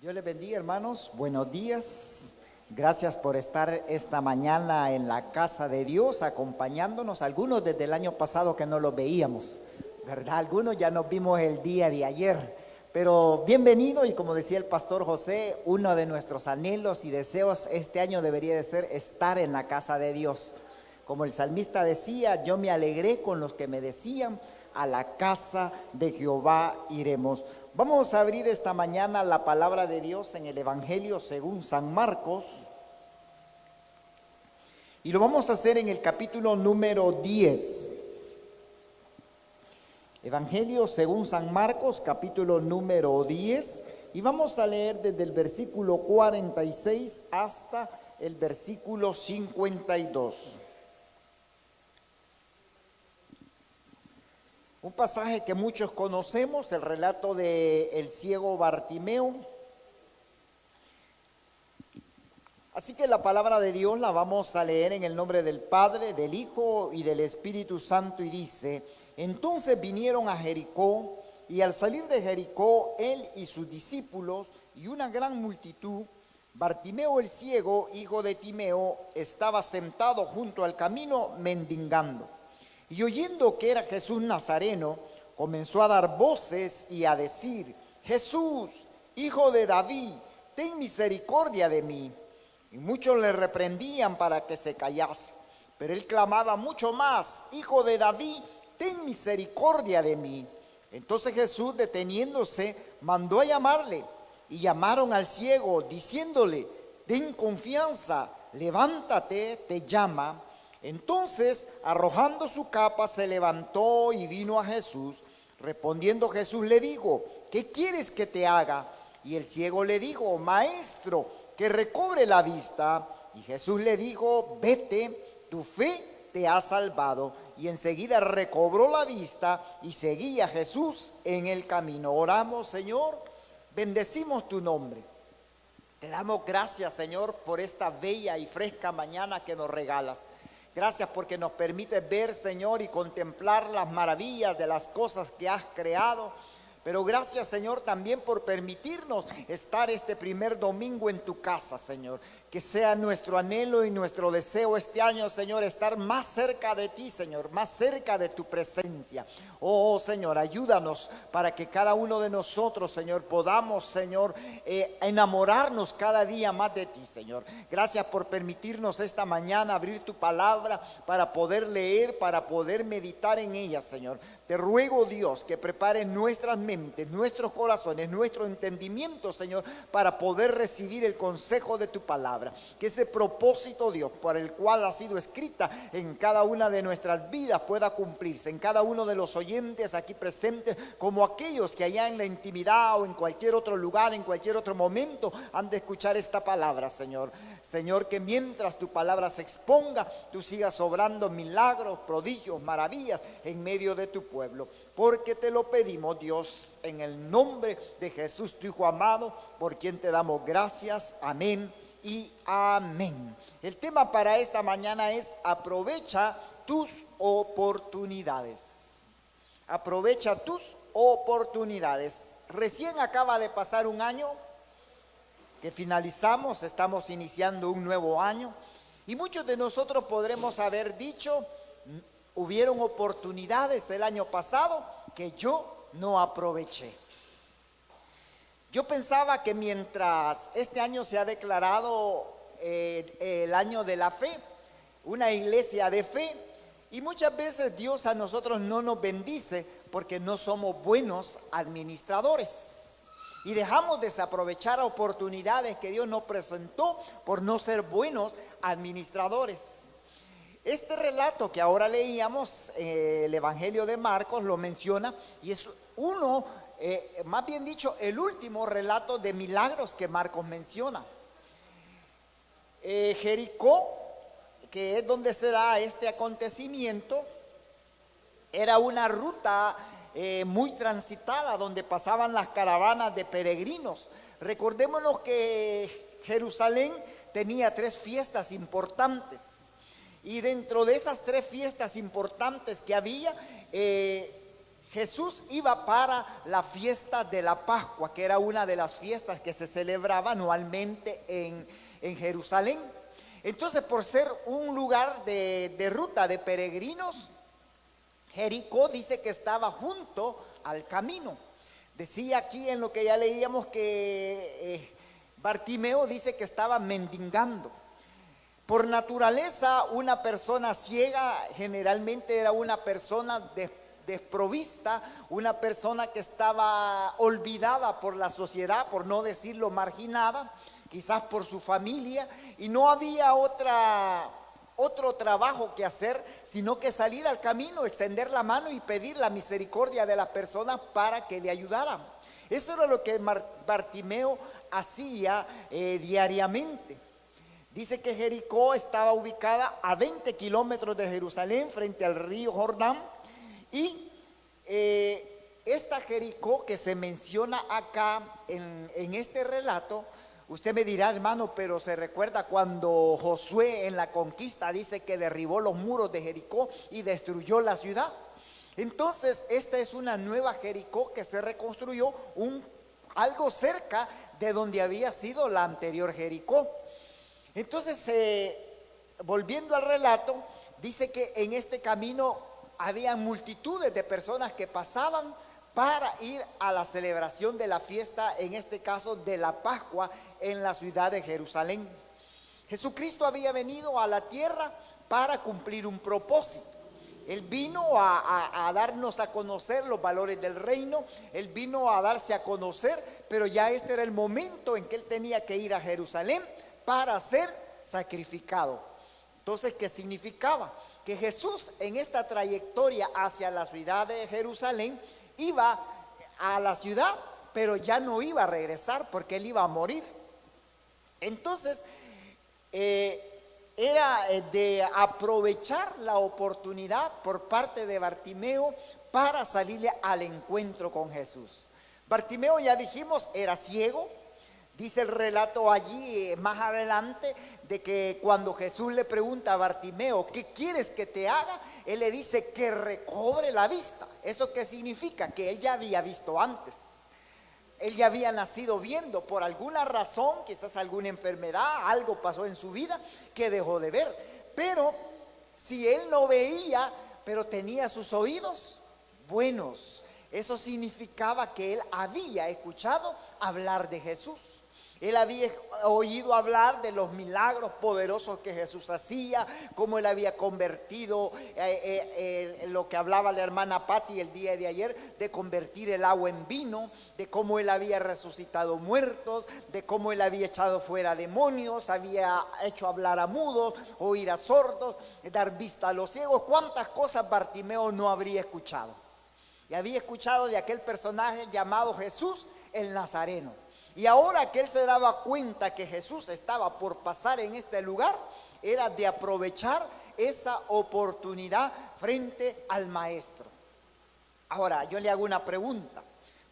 Dios les bendiga, hermanos. Buenos días. Gracias por estar esta mañana en la casa de Dios, acompañándonos. Algunos desde el año pasado que no los veíamos, ¿verdad? Algunos ya nos vimos el día de ayer. Pero bienvenido, y como decía el pastor José, uno de nuestros anhelos y deseos este año debería de ser estar en la casa de Dios. Como el salmista decía, yo me alegré con los que me decían, a la casa de Jehová iremos. Vamos a abrir esta mañana la palabra de Dios en el Evangelio según San Marcos. Y lo vamos a hacer en el capítulo número 10. Evangelio según San Marcos, capítulo número 10. Y vamos a leer desde el versículo 46 hasta el versículo 52. Un pasaje que muchos conocemos, el relato del ciego Bartimeo. Así que la palabra de Dios la vamos a leer en el nombre del Padre, del Hijo y del Espíritu Santo, y dice: entonces vinieron a Jericó, y al salir de Jericó, él y sus discípulos y una gran multitud, Bartimeo el ciego, hijo de Timeo, estaba sentado junto al camino mendigando. Y oyendo que era Jesús Nazareno, comenzó a dar voces y a decir: Jesús, hijo de David, ten misericordia de mí. Y muchos le reprendían para que se callase, pero él clamaba mucho más: Hijo de David, ten misericordia de mí. Entonces Jesús, deteniéndose, mandó a llamarle, y llamaron al ciego, diciéndole: ten confianza, levántate, te llama. Entonces, arrojando su capa, se levantó y vino a Jesús. Respondiendo Jesús le dijo: ¿qué quieres que te haga? Y el ciego le dijo: Maestro, que recobre la vista. Y Jesús le dijo: vete, tu fe te ha salvado. Y enseguida recobró la vista y seguía a Jesús en el camino. Oramos. Señor, bendecimos tu nombre. Te damos gracias, Señor, por esta bella y fresca mañana que nos regalas. Gracias porque nos permites ver, Señor, y contemplar las maravillas de las cosas que has creado. Pero gracias, Señor, también por permitirnos estar este primer domingo en tu casa, Señor. Que sea nuestro anhelo y nuestro deseo este año, Señor, estar más cerca de ti, Señor, más cerca de tu presencia. Oh, Señor, ayúdanos para que cada uno de nosotros, Señor, podamos, Señor, enamorarnos cada día más de ti, Señor. Gracias por permitirnos esta mañana abrir tu palabra para poder leer, para poder meditar en ella, Señor. Te ruego, Dios, que prepares nuestras mentes, nuestros corazones, nuestro entendimiento, Señor, para poder recibir el consejo de tu palabra. Que ese propósito, Dios, por el cual ha sido escrita en cada una de nuestras vidas pueda cumplirse, en cada uno de los oyentes aquí presentes, como aquellos que allá en la intimidad o en cualquier otro lugar, en cualquier otro momento, han de escuchar esta palabra, Señor. Señor, que mientras tu palabra se exponga, tú sigas obrando milagros, prodigios, maravillas en medio de tu pueblo. Porque te lo pedimos, Dios, en el nombre de Jesús, tu Hijo amado, por quien te damos gracias. Amén y amén. El tema para esta mañana es: aprovecha tus oportunidades. Aprovecha tus oportunidades. Recién acaba de pasar un año que finalizamos, estamos iniciando un nuevo año, y muchos de nosotros podremos haber dicho: hubieron oportunidades el año pasado que yo no aproveché. Yo pensaba que mientras este año se ha declarado el año de la fe, una iglesia de fe, y muchas veces Dios a nosotros no nos bendice porque no somos buenos administradores. Y dejamos desaprovechar oportunidades que Dios nos presentó por no ser buenos administradores. Este relato que ahora leíamos, el Evangelio de Marcos, lo menciona, y es más bien dicho, el último relato de milagros que Marcos menciona. Jericó, que es donde se da este acontecimiento, era una ruta muy transitada, donde pasaban las caravanas de peregrinos. Recordémonos que Jerusalén tenía 3 fiestas importantes, y dentro de esas 3 fiestas importantes que había, Jesús iba para la fiesta de la Pascua, que era una de las fiestas que se celebraba anualmente en Jerusalén. Entonces, por ser un lugar de ruta de peregrinos, Jericó dice que estaba junto al camino. Decía aquí en lo que ya leíamos que Bartimeo dice que estaba mendigando. Por naturaleza, una persona ciega generalmente era una persona desprovista, una persona que estaba olvidada por la sociedad, por no decirlo marginada, quizás por su familia, y no había otro trabajo que hacer, sino que salir al camino, extender la mano y pedir la misericordia de las personas para que le ayudaran. Eso era lo que Bartimeo hacía diariamente. Dice que Jericó estaba ubicada a 20 kilómetros de Jerusalén, frente al río Jordán, y esta Jericó que se menciona acá en este relato, usted me dirá, hermano, pero se recuerda cuando Josué en la conquista dice que derribó los muros de Jericó y destruyó la ciudad. Entonces, esta es una nueva Jericó que se reconstruyó algo cerca de donde había sido la anterior Jericó. Entonces, volviendo al relato, dice que en este camino había multitudes de personas que pasaban para ir a la celebración de la fiesta, en este caso de la Pascua, en la ciudad de Jerusalén. Jesucristo había venido a la tierra para cumplir un propósito. Él vino a darnos a conocer los valores del reino, Él vino a darse a conocer, pero ya este era el momento en que Él tenía que ir a Jerusalén para ser sacrificado. Entonces, ¿qué significaba? Que Jesús en esta trayectoria hacia la ciudad de Jerusalén iba a la ciudad, pero ya no iba a regresar porque Él iba a morir. Entonces, era de aprovechar la oportunidad por parte de Bartimeo para salirle al encuentro con Jesús. Bartimeo, ya dijimos, era ciego. Dice el relato allí más adelante de que cuando Jesús le pregunta a Bartimeo, ¿qué quieres que te haga? Él le dice que recobre la vista. ¿Eso qué significa? Que él ya había visto antes. Él ya había nacido viendo, por alguna razón, quizás alguna enfermedad, algo pasó en su vida que dejó de ver. Pero si él no veía, pero tenía sus oídos buenos, eso significaba que él había escuchado hablar de Jesús. Él había oído hablar de los milagros poderosos que Jesús hacía, cómo él había convertido lo que hablaba la hermana Patti el día de ayer, de convertir el agua en vino, de cómo él había resucitado muertos, de cómo él había echado fuera demonios, había hecho hablar a mudos, oír a sordos, dar vista a los ciegos. ¿Cuántas cosas Bartimeo no habría escuchado? Y había escuchado de aquel personaje llamado Jesús el Nazareno. Y ahora que él se daba cuenta que Jesús estaba por pasar en este lugar, era de aprovechar esa oportunidad frente al maestro. Ahora, yo le hago una pregunta.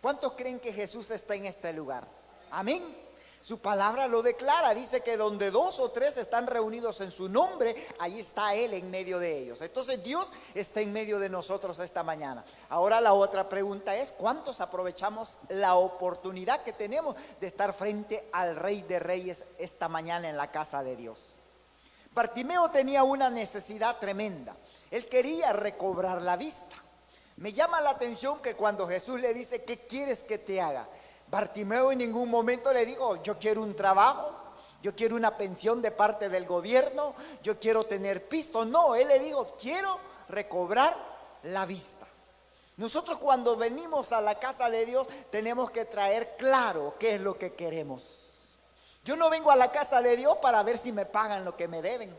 ¿Cuántos creen que Jesús está en este lugar? Amén. Su palabra lo declara, dice que donde 2 o 3 están reunidos en su nombre, ahí está Él en medio de ellos. Entonces Dios está en medio de nosotros esta mañana. Ahora la otra pregunta es, ¿cuántos aprovechamos la oportunidad que tenemos de estar frente al Rey de Reyes esta mañana en la casa de Dios? Bartimeo tenía una necesidad tremenda. Él quería recobrar la vista. Me llama la atención que cuando Jesús le dice, ¿qué quieres que te haga? Bartimeo en ningún momento le dijo, yo quiero un trabajo, yo quiero una pensión de parte del gobierno, yo quiero tener pisto. No, él le dijo, quiero recobrar la vista. Nosotros cuando venimos a la casa de Dios tenemos que traer claro qué es lo que queremos. Yo no vengo a la casa de Dios para ver si me pagan lo que me deben.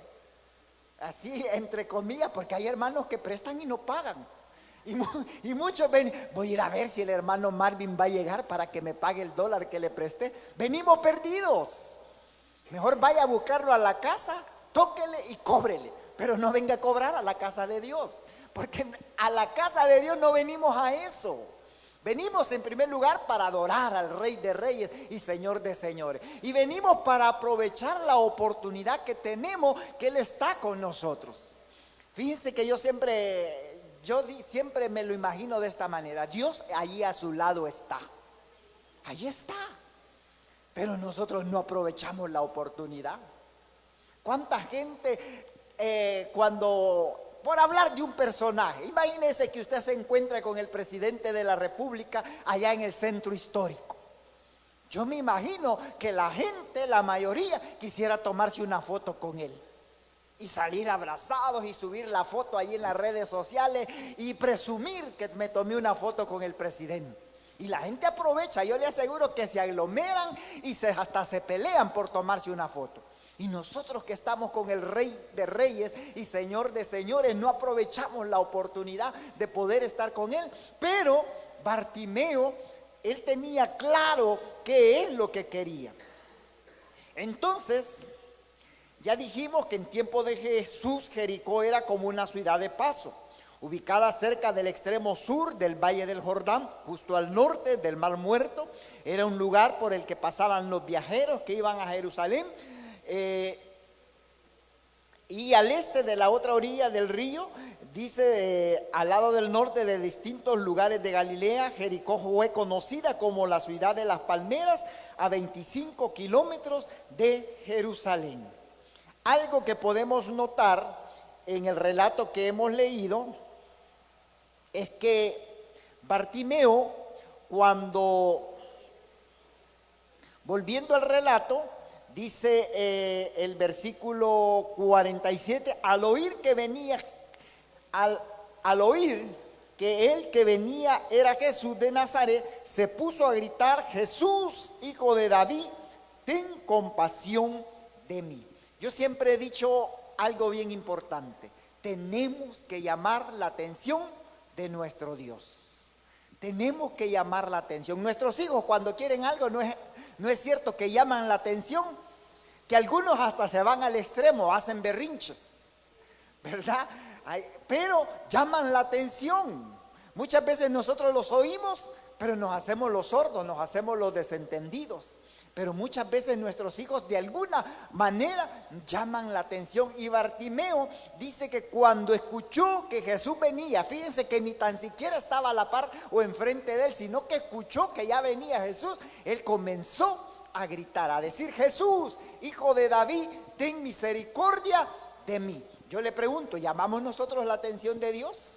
Así entre comillas, porque hay hermanos que prestan y no pagan. Y muchos ven, voy a ir a ver si el hermano Marvin va a llegar para que me pague el dólar que le presté. Venimos perdidos. Mejor vaya a buscarlo a la casa, tóquele y cóbrele. Pero no venga a cobrar a la casa de Dios. Porque a la casa de Dios no venimos a eso. Venimos en primer lugar para adorar al Rey de Reyes y Señor de Señores. Y venimos para aprovechar la oportunidad que tenemos, que Él está con nosotros. Fíjense que yo siempre siempre me lo imagino de esta manera. Dios allí a su lado está. Allí está. Pero nosotros no aprovechamos la oportunidad. ¿Cuánta gente por hablar de un personaje, imagínese que usted se encuentre con el presidente de la República allá en el centro histórico? Yo me imagino que la gente, la mayoría, quisiera tomarse una foto con él y salir abrazados y subir la foto ahí en las redes sociales y presumir que me tomé una foto con el presidente. Y la gente aprovecha, yo le aseguro que se aglomeran y hasta se pelean por tomarse una foto. Y nosotros que estamos con el Rey de Reyes y Señor de Señores, no aprovechamos la oportunidad de poder estar con Él. Pero Bartimeo, él tenía claro qué es lo que quería. Entonces, ya dijimos que en tiempo de Jesús, Jericó era como una ciudad de paso, ubicada cerca del extremo sur del Valle del Jordán, justo al norte del Mar Muerto. Era un lugar por el que pasaban los viajeros que iban a Jerusalén. Y al este de la otra orilla del río, dice, al lado del norte de distintos lugares de Galilea, Jericó fue conocida como la ciudad de las palmeras, a 25 kilómetros de Jerusalén. Algo que podemos notar en el relato que hemos leído es que Bartimeo, volviendo al relato, dice el versículo 47, al oír que él que venía era Jesús de Nazaret, se puso a gritar: Jesús, hijo de David, ten compasión de mí. Yo siempre he dicho algo bien importante: tenemos que llamar la atención de nuestro Dios. Tenemos que llamar la atención. Nuestros hijos, cuando quieren algo, no es cierto que llaman la atención, que algunos hasta se van al extremo, hacen berrinches, ¿verdad? Pero llaman la atención. Muchas veces nosotros los oímos, pero nos hacemos los sordos, nos hacemos los desentendidos. Pero muchas veces nuestros hijos de alguna manera llaman la atención. Y Bartimeo dice que cuando escuchó que Jesús venía, fíjense que ni tan siquiera estaba a la par o enfrente de él, sino que escuchó que ya venía Jesús, él comenzó a gritar, a decir: Jesús, hijo de David, ten misericordia de mí. Yo le pregunto, ¿llamamos nosotros la atención de Dios?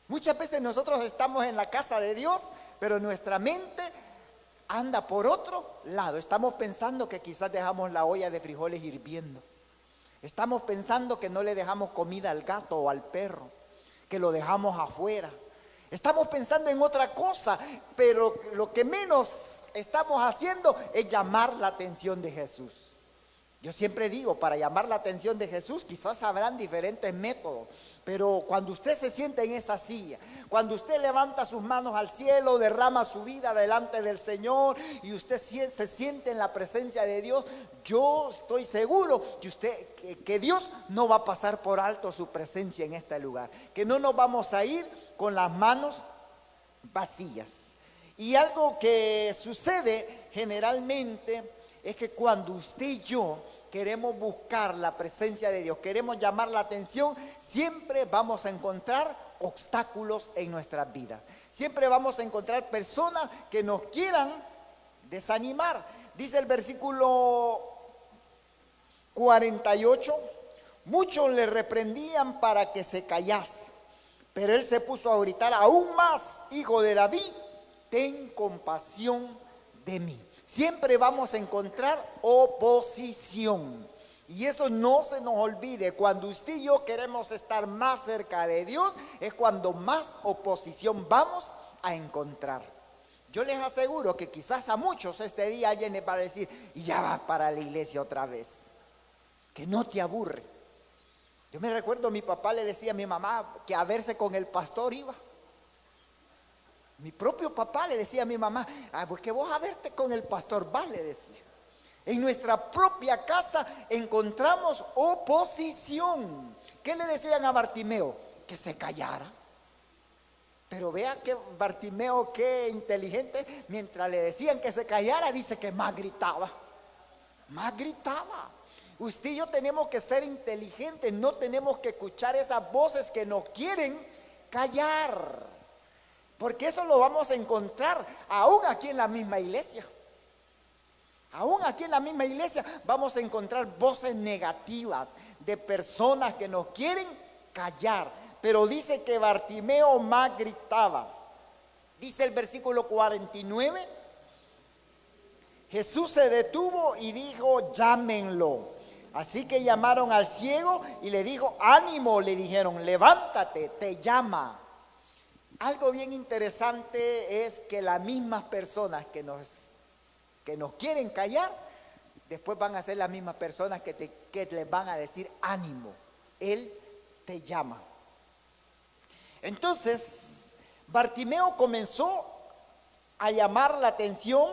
Muchas veces nosotros estamos en la casa de Dios, pero nuestra mente anda por otro lado. Estamos pensando que quizás dejamos la olla de frijoles hirviendo. Estamos pensando que no le dejamos comida al gato o al perro, que lo dejamos afuera. Estamos pensando en otra cosa, pero lo que menos estamos haciendo es llamar la atención de Jesús. Yo siempre digo, para llamar la atención de Jesús quizás habrán diferentes métodos, pero cuando usted se siente en esa silla, cuando usted levanta sus manos al cielo, derrama su vida delante del Señor y usted se siente en la presencia de Dios, yo estoy seguro que Dios no va a pasar por alto su presencia en este lugar, que no nos vamos a ir con las manos vacías. Y algo que sucede generalmente es que cuando usted y yo queremos buscar la presencia de Dios, queremos llamar la atención, siempre vamos a encontrar obstáculos en nuestras vidas. Siempre vamos a encontrar personas que nos quieran desanimar. Dice el versículo 48, muchos le reprendían para que se callase, pero él se puso a gritar aún más: Hijo de David, ten compasión de mí. Siempre vamos a encontrar oposición. Y eso no se nos olvide. Cuando usted y yo queremos estar más cerca de Dios, es cuando más oposición vamos a encontrar. Yo les aseguro que quizás a muchos este día alguien les va a decir: y ya va para la iglesia otra vez. Que no te aburre. Yo me recuerdo, mi papá le decía a mi mamá que a verse con el pastor iba. Mi propio papá le decía a mi mamá: pues que vos a verte con el pastor, va, le decía. En nuestra propia casa encontramos oposición. ¿Qué le decían a Bartimeo? Que se callara. Pero vea que Bartimeo, qué inteligente, mientras le decían que se callara, dice que más gritaba. Más gritaba. Usted y yo tenemos que ser inteligentes, no tenemos que escuchar esas voces que nos quieren callar, porque eso lo vamos a encontrar aún aquí en la misma iglesia. Aún aquí en la misma iglesia vamos a encontrar voces negativas de personas que nos quieren callar. Pero dice que Bartimeo más gritaba. Dice el versículo 49, Jesús se detuvo y dijo, llámenlo. Así que llamaron al ciego y le dijo, ánimo, le dijeron, levántate, te llama. Algo bien interesante es que las mismas personas que nos quieren callar, después van a ser las mismas personas que les van a decir, ánimo, Él te llama. Entonces, Bartimeo comenzó a llamar la atención.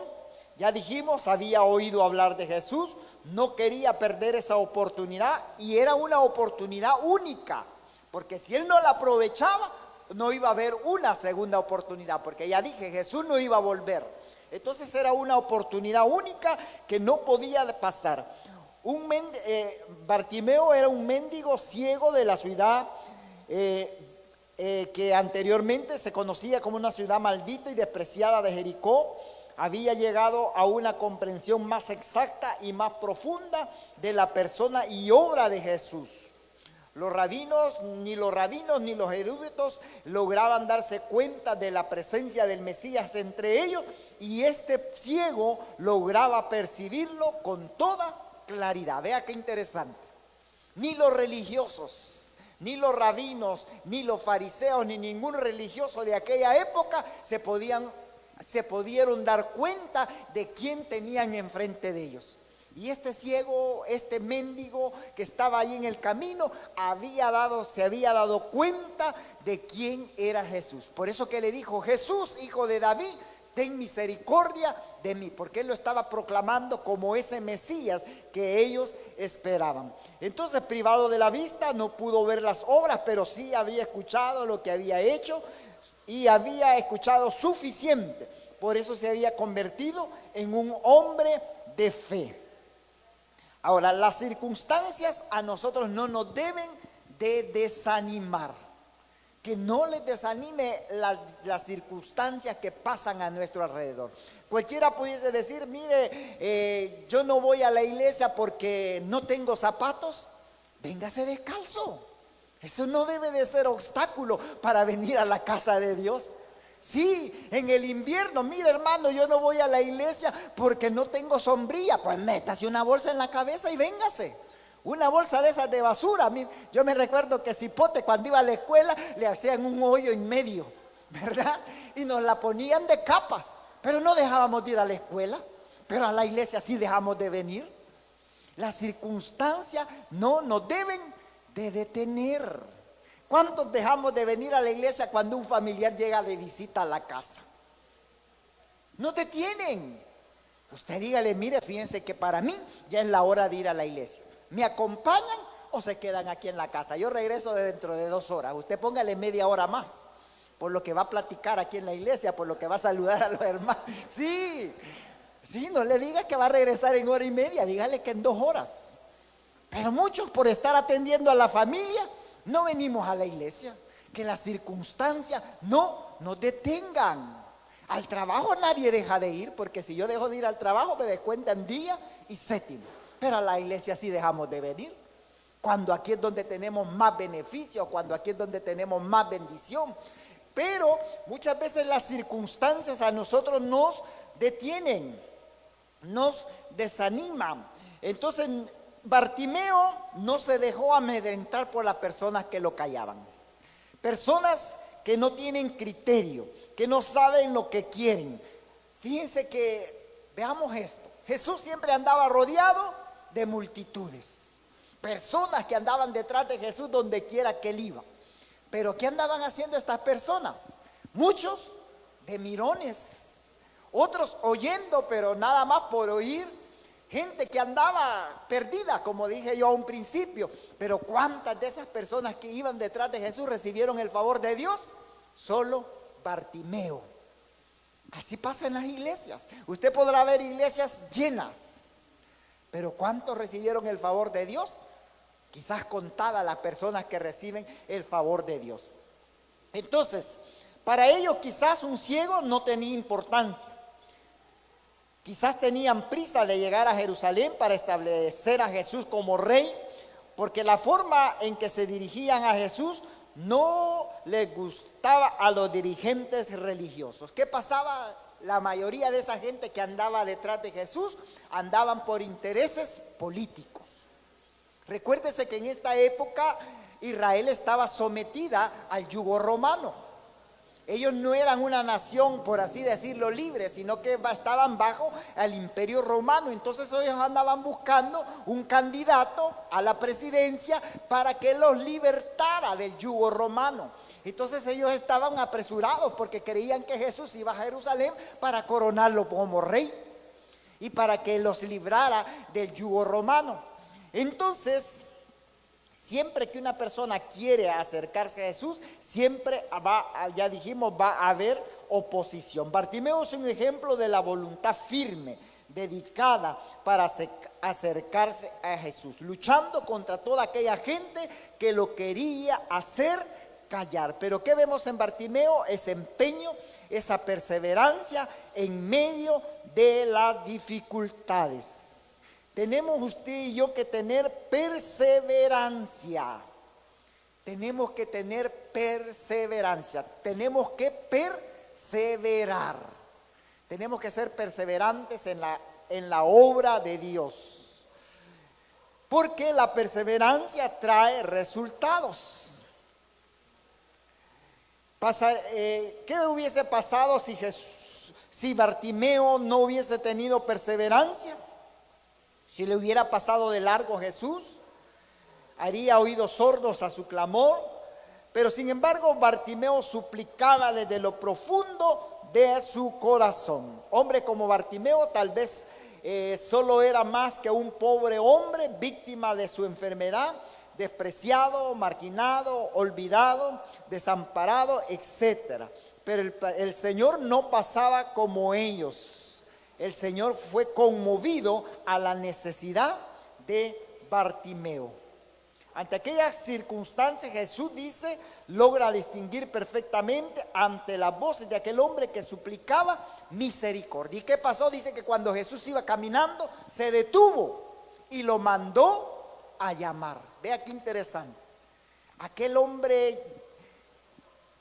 Ya dijimos, había oído hablar de Jesús, no quería perder esa oportunidad y era una oportunidad única, porque si él no la aprovechaba, no iba a haber una segunda oportunidad, porque ya dije, Jesús no iba a volver. Entonces era una oportunidad única que no podía pasar. Bartimeo era un mendigo ciego de la ciudad que anteriormente se conocía como una ciudad maldita y despreciada de Jericó. Había llegado a una comprensión más exacta y más profunda de la persona y obra de Jesús. Los rabinos ni los eruditos lograban darse cuenta de la presencia del Mesías entre ellos, y este ciego lograba percibirlo con toda claridad. Vea qué interesante. Ni los religiosos, ni los rabinos, ni los fariseos, ni ningún religioso de aquella época se pudieron dar cuenta de quién tenían enfrente de ellos. Y este ciego, este mendigo que estaba ahí en el camino, se había dado cuenta de quién era Jesús. Por eso que le dijo, Jesús, hijo de David, ten misericordia de mí, porque él lo estaba proclamando como ese Mesías que ellos esperaban. Entonces, privado de la vista, no pudo ver las obras, pero sí había escuchado lo que había hecho y había escuchado suficiente. Por eso se había convertido en un hombre de fe. Ahora, las circunstancias a nosotros no nos deben de desanimar. Que no les desanime las circunstancias que pasan a nuestro alrededor. Cualquiera pudiese decir, mire, yo no voy a la iglesia porque no tengo zapatos. Véngase descalzo. Eso no debe de ser obstáculo para venir a la casa de Dios. Sí, en el invierno, mire hermano, yo no voy a la iglesia porque no tengo sombrilla. Pues métase una bolsa en la cabeza y véngase. Una bolsa de esas de basura. Yo me recuerdo que Cipote cuando iba a la escuela le hacían un hoyo en medio, ¿verdad? Y nos la ponían de capas, pero no dejábamos de ir a la escuela, pero a la iglesia sí dejamos de venir. Las circunstancias no nos deben de detener. ¿Cuántos dejamos de venir a la iglesia cuando un familiar llega de visita a la casa? No detienen. Usted dígale, mire, fíjense que para mí ya es la hora de ir a la iglesia. ¿Me acompañan o se quedan aquí en la casa? Yo regreso dentro de 2 horas. Usted póngale media hora más por lo que va a platicar aquí en la iglesia, por lo que va a saludar a los hermanos. Sí, no le diga que va a regresar en 1 hora y media, dígale que en 2 horas. Pero muchos, por estar atendiendo a la familia, no venimos a la iglesia. Que las circunstancias no nos detengan. Al trabajo nadie deja de ir, porque si yo dejo de ir al trabajo me descuentan día y séptimo. Pero a la iglesia sí dejamos de venir. Cuando aquí es donde tenemos más beneficios, cuando aquí es donde tenemos más bendición. Pero muchas veces las circunstancias a nosotros nos detienen, nos desaniman. Entonces Bartimeo no se dejó amedrentar por las personas que lo callaban. Personas que no tienen criterio, que no saben lo que quieren. Fíjense que, veamos esto, Jesús siempre andaba rodeado de multitudes, personas que andaban detrás de Jesús donde quiera que él iba. Pero ¿qué andaban haciendo estas personas? Muchos de mirones, otros oyendo, pero nada más por oír. Gente que andaba perdida, como dije yo a un principio. Pero ¿cuántas de esas personas que iban detrás de Jesús recibieron el favor de Dios? Solo Bartimeo. Así pasa en las iglesias. Usted podrá ver iglesias llenas, Pero ¿cuántos recibieron el favor de Dios? Quizás contadas las personas que reciben el favor de Dios. Entonces, para ellos quizás un ciego no tenía importancia. Quizás tenían prisa de llegar a Jerusalén para establecer a Jesús como rey, porque la forma en que se dirigían a Jesús no les gustaba a los dirigentes religiosos. ¿Qué pasaba? La mayoría de esa gente que andaba detrás de Jesús andaban por intereses políticos. Recuérdese que en esta época Israel estaba sometida al yugo romano. Ellos no eran una nación, por así decirlo, libre, sino que estaban bajo el imperio romano. Entonces ellos andaban buscando un candidato a la presidencia para que los libertara del yugo romano. Entonces ellos estaban apresurados porque creían que Jesús iba a Jerusalén para coronarlo como rey y para que los librara del yugo romano. Entonces, siempre que una persona quiere acercarse a Jesús, siempre ya dijimos, va a haber oposición. Bartimeo es un ejemplo de la voluntad firme, dedicada para acercarse a Jesús, luchando contra toda aquella gente que lo quería hacer callar. Pero ¿qué vemos en Bartimeo? Ese empeño, esa perseverancia en medio de las dificultades. Tenemos usted y yo que tener perseverancia. Tenemos que tener perseverancia. Tenemos que perseverar. Tenemos que ser perseverantes en la obra de Dios. Porque la perseverancia trae resultados. ¿Qué hubiese pasado si Bartimeo no hubiese tenido perseverancia? Si le hubiera pasado de largo Jesús, haría oídos sordos a su clamor. Pero sin embargo, Bartimeo suplicaba desde lo profundo de su corazón. Hombre como Bartimeo tal vez solo era más que un pobre hombre, víctima de su enfermedad, despreciado, marginado, olvidado, desamparado, etc. Pero el Señor no pasaba como ellos. El Señor fue conmovido a la necesidad de Bartimeo. Ante aquellas circunstancias, Jesús dice, logra distinguir perfectamente ante las voces de aquel hombre que suplicaba misericordia. ¿Y qué pasó? Dice que cuando Jesús iba caminando, se detuvo y lo mandó a llamar. Vea qué interesante. Aquel hombre,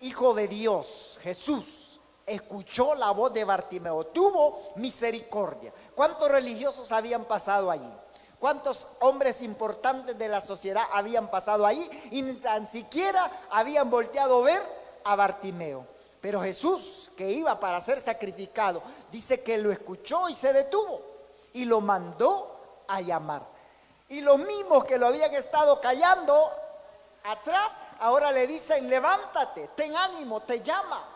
hijo de Dios, Jesús, escuchó la voz de Bartimeo, tuvo misericordia. ¿Cuántos religiosos habían pasado allí? ¿Cuántos hombres importantes de la sociedad habían pasado allí y ni tan siquiera habían volteado a ver a Bartimeo? Pero Jesús, que iba para ser sacrificado, dice que lo escuchó y se detuvo y lo mandó a llamar. Y los mismos que lo habían estado callando atrás, ahora le dicen, levántate, ten ánimo, te llama.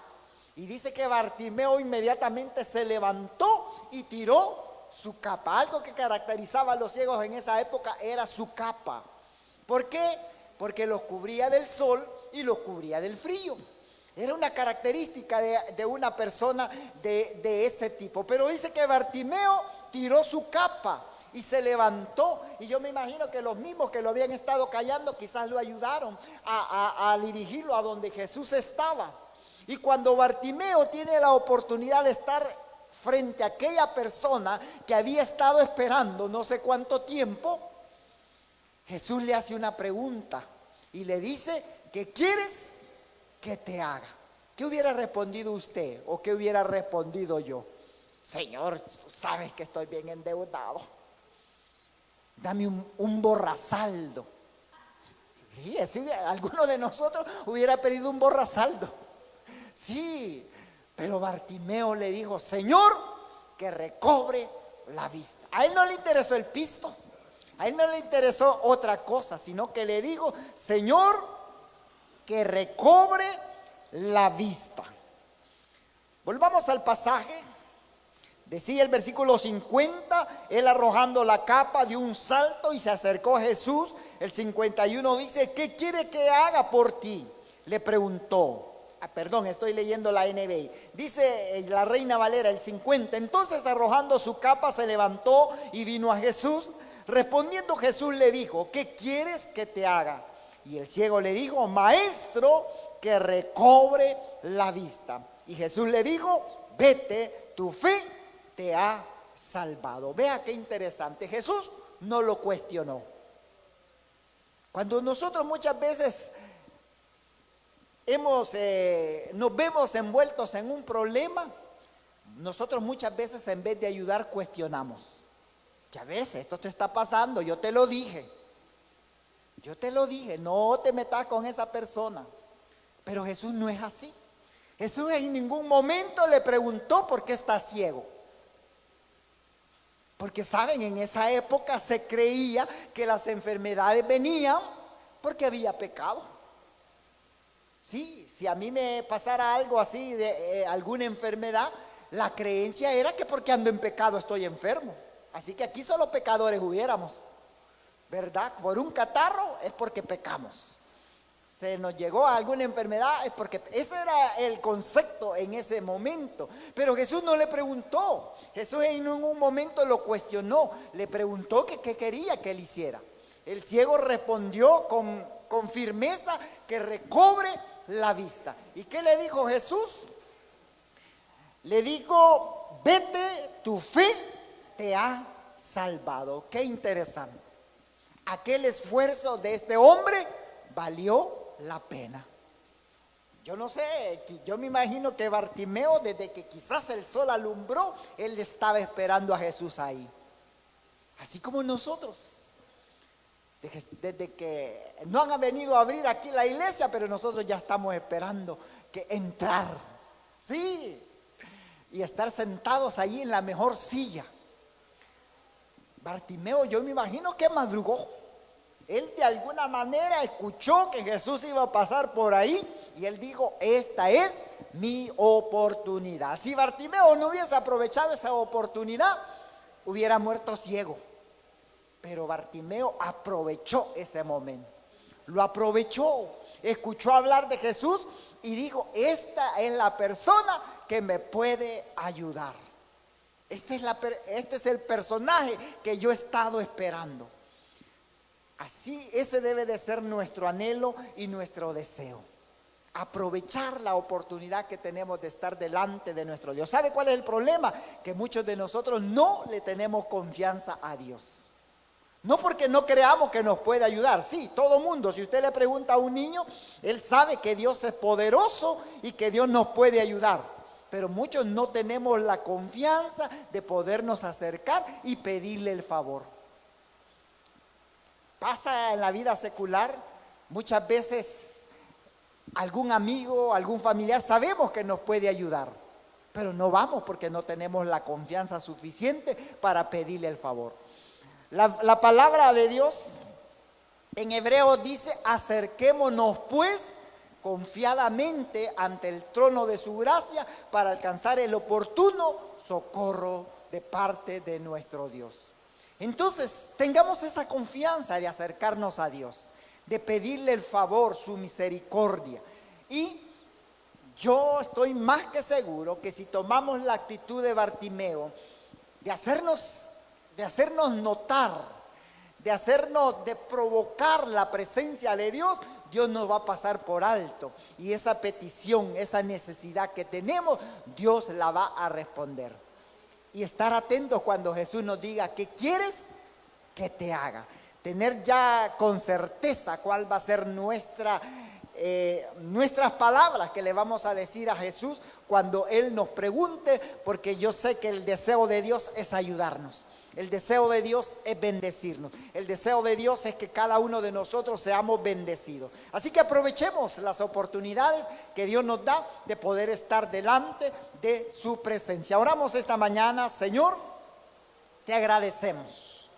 Y dice que Bartimeo inmediatamente se levantó y tiró su capa. Algo que caracterizaba a los ciegos en esa época era su capa. ¿Por qué? Porque los cubría del sol y los cubría del frío. Era una característica de una persona de ese tipo. Pero dice que Bartimeo tiró su capa y se levantó. Y yo me imagino que los mismos que lo habían estado callando quizás lo ayudaron a dirigirlo a donde Jesús estaba. Y cuando Bartimeo tiene la oportunidad de estar frente a aquella persona que había estado esperando no sé cuánto tiempo, Jesús le hace una pregunta y le dice, ¿qué quieres que te haga? ¿Qué hubiera respondido usted o qué hubiera respondido yo? Señor, tú sabes que estoy bien endeudado. Dame un borrasaldo. Sí, alguno de nosotros hubiera pedido un borrasaldo. Sí, pero Bartimeo le dijo, Señor, que recobre la vista. A él no le interesó el pisto, a él no le interesó otra cosa, sino que le dijo, Señor, que recobre la vista. Volvamos al pasaje. Decía el versículo 50, él arrojando la capa dio un salto y se acercó a Jesús. El 51 dice, ¿qué quiere que haga por ti? Le preguntó. perdón, estoy leyendo la NBI. Dice la Reina Valera, el 50. Entonces, arrojando su capa, se levantó y vino a Jesús. Respondiendo Jesús le dijo: ¿qué quieres que te haga? Y el ciego le dijo: maestro, que recobre la vista. Y Jesús le dijo: vete, tu fe te ha salvado. Vea qué interesante. Jesús no lo cuestionó. Cuando nosotros muchas veces nos vemos envueltos en un problema, nosotros muchas veces, en vez de ayudar, cuestionamos. Ya ves, esto te está pasando, yo te lo dije, no te metas con esa persona. Pero Jesús no es así. Jesús en ningún momento le preguntó por qué está ciego. Porque saben, en esa época se creía que las enfermedades venían porque había pecado. Sí, si a mí me pasara algo así, de alguna enfermedad, la creencia era que porque ando en pecado estoy enfermo. Así que aquí solo pecadores hubiéramos, ¿verdad? Por un catarro es porque pecamos. Se nos llegó a alguna enfermedad es porque... Ese era el concepto en ese momento. Pero Jesús no le preguntó. Jesús en ningún momento lo cuestionó. Le preguntó que qué quería que él hiciera. El ciego respondió con firmeza que recobre la vista. ¿Y qué le dijo Jesús? Le dijo: vete, tu fe te ha salvado. Qué interesante. Aquel esfuerzo de este hombre valió la pena. Yo no sé, yo me imagino que Bartimeo, desde que quizás el sol alumbró, él estaba esperando a Jesús ahí. Así como nosotros. Desde que no han venido a abrir aquí la iglesia, pero nosotros ya estamos esperando que entrar. Sí. Y estar sentados ahí en la mejor silla. Bartimeo, yo me imagino que madrugó. Él de alguna manera escuchó que Jesús iba a pasar por ahí y él dijo: esta es mi oportunidad. Si Bartimeo no hubiese aprovechado esa oportunidad, hubiera muerto ciego. Pero Bartimeo aprovechó ese momento. Lo aprovechó, escuchó hablar de Jesús y dijo: esta es la persona que me puede ayudar. Este es el personaje que yo he estado esperando. Así, ese debe de ser nuestro anhelo y nuestro deseo. Aprovechar la oportunidad que tenemos de estar delante de nuestro Dios. ¿Sabe cuál es el problema? Que muchos de nosotros no le tenemos confianza a Dios. No porque no creamos que nos puede ayudar. Sí, todo mundo, si usted le pregunta a un niño, él sabe que Dios es poderoso y que Dios nos puede ayudar. Pero muchos no tenemos la confianza de podernos acercar y pedirle el favor. Pasa en la vida secular, muchas veces algún amigo, algún familiar sabemos que nos puede ayudar, pero no vamos porque no tenemos la confianza suficiente para pedirle el favor. La palabra de Dios en hebreo dice: acerquémonos pues confiadamente ante el trono de su gracia para alcanzar el oportuno socorro de parte de nuestro Dios. Entonces, tengamos esa confianza de acercarnos a Dios, de pedirle el favor, su misericordia. Y yo estoy más que seguro que si tomamos la actitud de Bartimeo, de hacernos notar, de provocar la presencia de Dios, Dios nos va a pasar por alto. Y esa petición, esa necesidad que tenemos, Dios la va a responder. Y estar atentos cuando Jesús nos diga: ¿qué quieres que te haga? Tener ya con certeza cuál va a ser nuestras palabras que le vamos a decir a Jesús cuando Él nos pregunte, porque yo sé que el deseo de Dios es ayudarnos. El deseo de Dios es bendecirnos. El deseo de Dios es que cada uno de nosotros seamos bendecidos. Así que aprovechemos las oportunidades que Dios nos da de poder estar delante de su presencia. Oramos esta mañana. Señor, te agradecemos.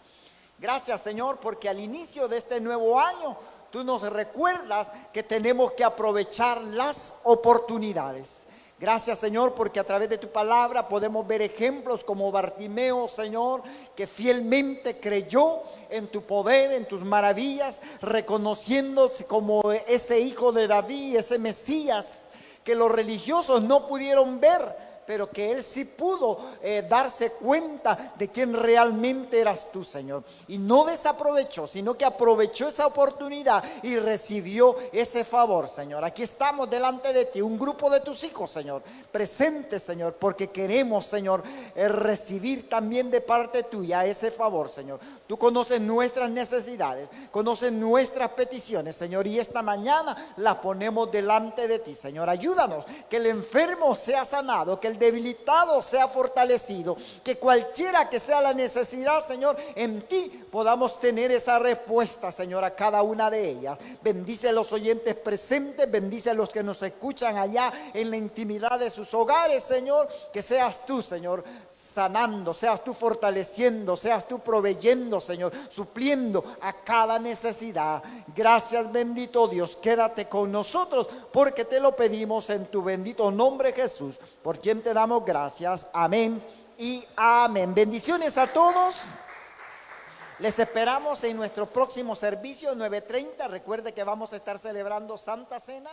Gracias, Señor, porque al inicio de este nuevo año tú nos recuerdas que tenemos que aprovechar las oportunidades. Gracias, Señor, porque a través de tu palabra podemos ver ejemplos como Bartimeo, Señor, que fielmente creyó en tu poder, en tus maravillas, reconociéndose como ese hijo de David, ese Mesías que los religiosos no pudieron ver, pero que él sí pudo darse cuenta de quién realmente eras tú, Señor. Y no desaprovechó, sino que aprovechó esa oportunidad y recibió ese favor, Señor. Aquí estamos delante de ti, un grupo de tus hijos, Señor, presentes, Señor, porque queremos, Señor, recibir también de parte tuya ese favor, Señor. Tú conoces nuestras necesidades, conoces nuestras peticiones, Señor, y esta mañana las ponemos delante de ti, Señor. Ayúdanos, que el enfermo sea sanado, que el debilitado sea fortalecido, que cualquiera que sea la necesidad, Señor, en ti podamos tener esa respuesta, Señor, a cada una de ellas. Bendice a los oyentes presentes, bendice a los que nos escuchan allá en la intimidad de sus hogares, Señor. Que seas tú, Señor, sanando, seas tú fortaleciendo, seas tú proveyendo, Señor, supliendo a cada necesidad. Gracias, bendito Dios, quédate con nosotros, porque te lo pedimos en tu bendito nombre, Jesús, por quien te damos gracias. Amén y amén. Bendiciones a todos. Les esperamos en nuestro próximo servicio 9:30. Recuerde que vamos a estar celebrando Santa Cena.